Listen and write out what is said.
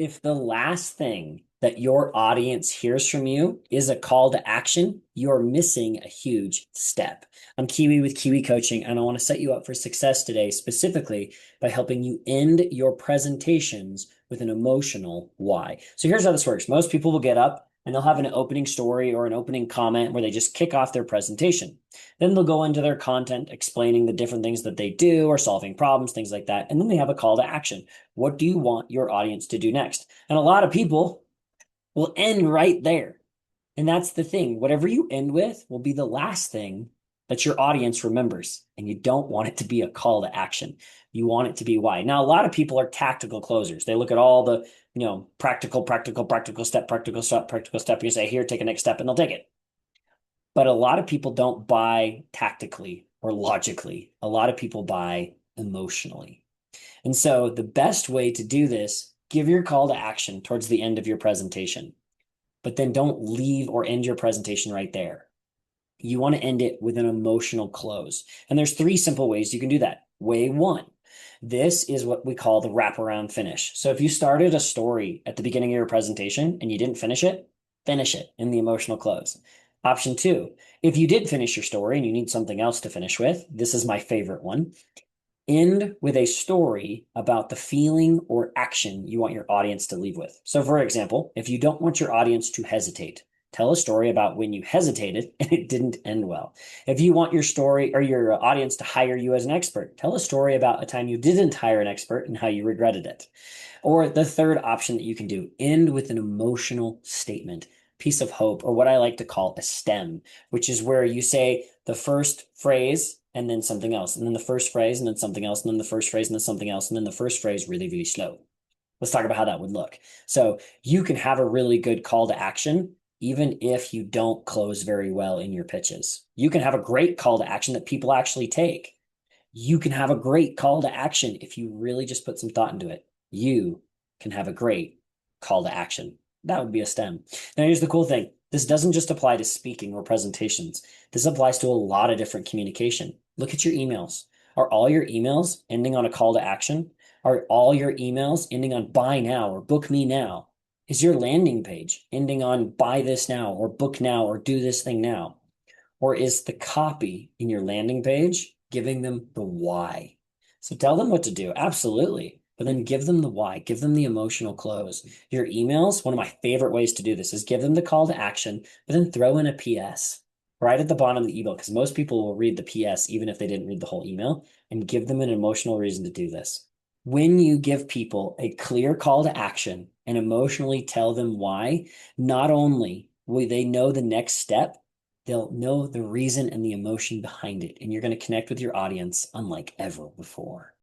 If the last thing that your audience hears from you is a call to action, you're missing a huge step. I'm Kiwi with Kiwi Coaching, and I want to set you up for success today, specifically by helping you end your presentations with an emotional why. So here's how this works. Most people will get up and they'll have an opening story or an opening comment where they just kick off their presentation. Then they'll go into their content explaining the different things that they do or solving problems, things like that. And then they have a call to action. What do you want your audience to do next? And a lot of people will end right there. And that's the thing. Whatever you end with will be the last thing that your audience remembers. And you don't want it to be a call to action. You want it to be why. Now, a lot of people are tactical closers. They look at all the, practical, practical step, practical step, practical step. You say, here, take a next step, and they'll take it. But a lot of people don't buy tactically or logically. A lot of people buy emotionally. And so the best way to do this, give your call to action towards the end of your presentation, but then don't leave or end your presentation right there. You want to end it with an emotional close. And there's three simple ways you can do that. Way one, this is what we call the wraparound finish. So if you started a story at the beginning of your presentation and you didn't finish it in the emotional close. Option two, if you did finish your story and you need something else to finish with, this is my favorite one. End with a story about the feeling or action you want your audience to leave with. So, for example, if you don't want your audience to hesitate, tell a story about when you hesitated and it didn't end well. If you want your story or your audience to hire you as an expert, tell a story about a time you didn't hire an expert and how you regretted it. Or the third option that you can do, end with an emotional statement, piece of hope, or what I like to call a stem, which is where you say the first phrase and then something else, and then the first phrase and then something else, and then the first phrase and then something else, and then the first phrase really, really slow. Let's talk about how that would look. So you can have a really good call to action, even if you don't close very well in your pitches. You can have a great call to action that people actually take. You can have a great call to action if you really just put some thought into it. You can have a great call to action. That would be a STEM. Now, here's the cool thing. This doesn't just apply to speaking or presentations. This applies to a lot of different communication. Look at your emails. Are all your emails ending on a call to action? Are all your emails ending on buy now or book me now? Is your landing page ending on buy this now or book now or do this thing now? Or is the copy in your landing page giving them the why? So tell them what to do, absolutely, but then give them the why, give them the emotional close. Your emails, one of my favorite ways to do this is give them the call to action, but then throw in a PS right at the bottom of the email, because most people will read the PS even if they didn't read the whole email, and give them an emotional reason to do this. When you give people a clear call to action and emotionally tell them why, not only will they know the next step, they'll know the reason and the emotion behind it. And you're going to connect with your audience unlike ever before.